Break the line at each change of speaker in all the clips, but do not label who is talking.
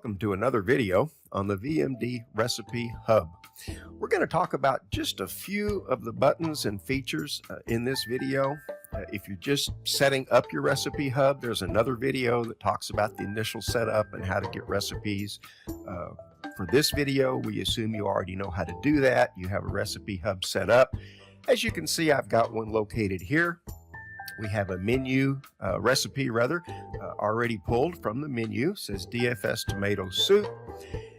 Welcome to another video on the VMD Recipe Hub. We're going to talk about just a few of the buttons and features in this video. If you're just setting up your Recipe Hub, there's another video that talks about the initial setup and how to get recipes. For this video, we assume you already know how to do that. You have a Recipe Hub set up. As you can see, I've got one located here. We have a menu, recipe rather, already pulled from the menu. It says DFS tomato soup.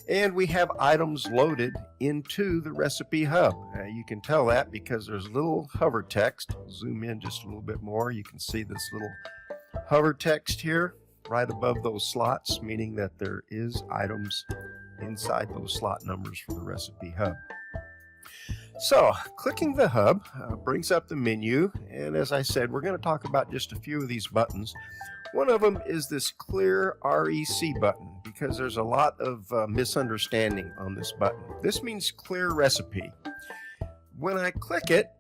And we have items loaded into the Recipe Hub. You can tell that because there's little hover text. I'll zoom in just a little bit more. You can see this little hover text here right above those slots, meaning that there is items inside those slot numbers for the Recipe Hub. So clicking the hub brings up the menu, and as I said, we're going to talk about just a few of these buttons. One of them is this clear REC button, because there's a lot of misunderstanding on this button. This means clear recipe. When I click it,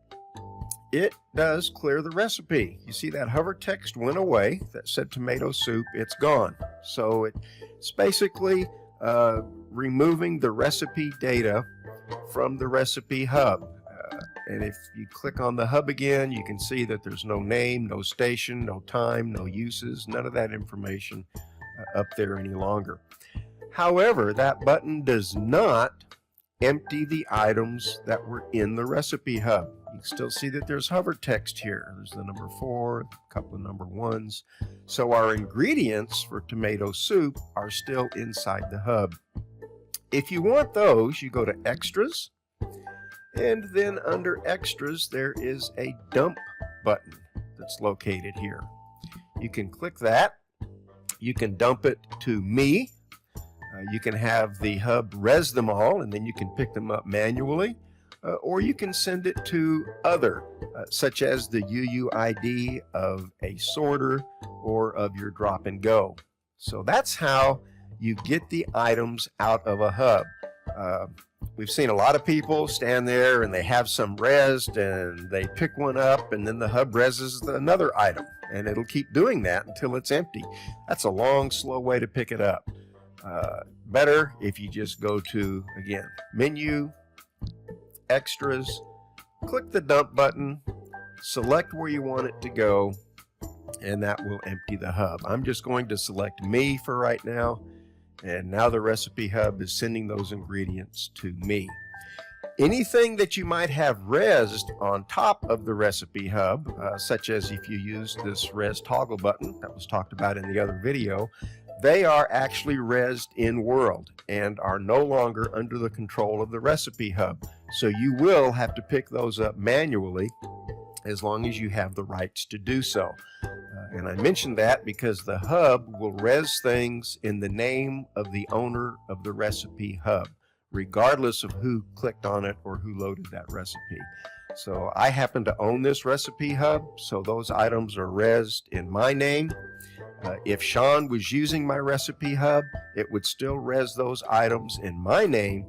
it does clear the recipe. You see that hover text went away that said tomato soup, it's gone. So it's basically removing the recipe data from the Recipe Hub. And if you click on the hub again, you can see that there's no name, no station, no time, no uses, none of that information up there any longer. However, that button does not empty the items that were in the Recipe Hub. You can still see that there's hover text here. There's the number 4, a couple of number 1s. So our ingredients for tomato soup are still inside the hub. If you want those, you go to Extras, and then under Extras, there is a Dump button that's located here. You can click that. You can dump it to Me. You can have the hub res them all, and then you can pick them up manually, or you can send it to Other, such as the UUID of a sorter or of your drop and go. So that's how you get the items out of a hub. We've seen a lot of people stand there and they have some resed and they pick one up, and then the hub reses another item, and it'll keep doing that until it's empty. That's a long, slow way to pick it up. Better if you just go to, again, Menu, Extras, click the Dump button, select where you want it to go, and that will empty the hub. I'm just going to select Me for right now. And now the Recipe Hub is sending those ingredients to Me. Anything that you might have resed on top of the Recipe Hub, such as if you use this res toggle button that was talked about in the other video, they are actually resed in World and are no longer under the control of the Recipe Hub. So you will have to pick those up manually as long as you have the rights to do so. And I mentioned that because the hub will res things in the name of the owner of the Recipe Hub, regardless of who clicked on it or who loaded that recipe. So I happen to own this Recipe Hub, so those items are resed in my name. If Sean was using my Recipe Hub, it would still res those items in my name,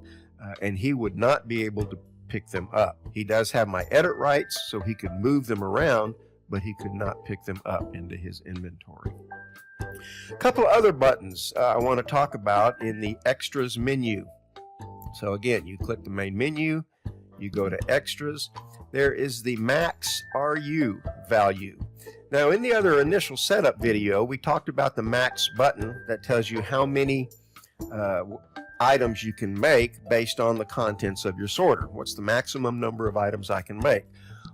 and he would not be able to pick them up. He does have my edit rights, so he could move them around, but he could not pick them up into his inventory. A couple of other buttons I want to talk about in the Extras menu. So again, you click the main menu, you go to Extras. There is the max RU value. Now in the other initial setup video, we talked about the max button that tells you how many items you can make based on the contents of your sorter. What's the maximum number of items I can make?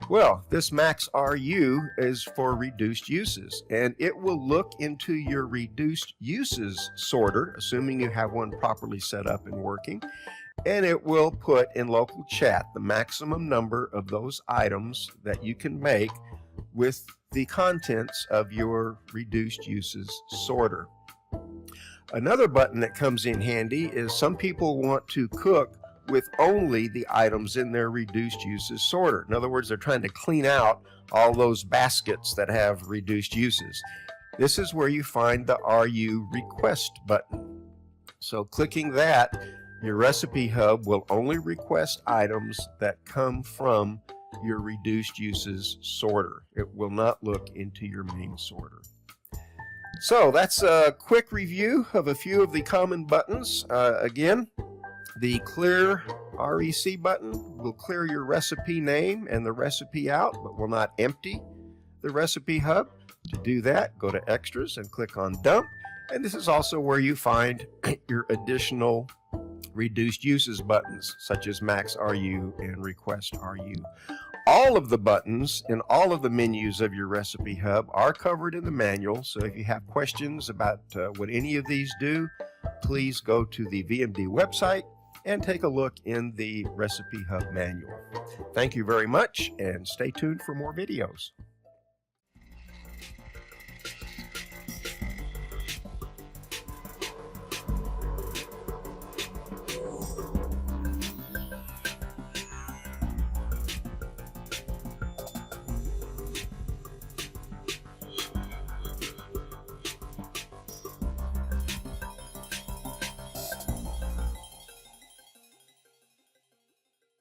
Well, this max RU is for reduced uses, and it will look into your reduced uses sorter, assuming you have one properly set up and working, and it will put in local chat the maximum number of those items that you can make with the contents of your reduced uses sorter. Another button that comes in handy is some people want to cook with only the items in their reduced uses sorter. In other words, they're trying to clean out all those baskets that have reduced uses. This is where you find the RU request button. So clicking that, your Recipe Hub will only request items that come from your reduced uses sorter. It will not look into your main sorter. So that's a quick review of a few of the common buttons. Again, the clear REC button will clear your recipe name and the recipe out, but will not empty the recipe hub. To do that, go to Extras and click on Dump. And this is also where you find your additional reduced uses buttons, such as Max RU and Request RU. All of the buttons in all of the menus of your recipe hub are covered in the manual, so if you have questions about what any of these do, please go to the VMD website and take a look in the recipe hub manual. Thank you very much, and stay tuned for more videos.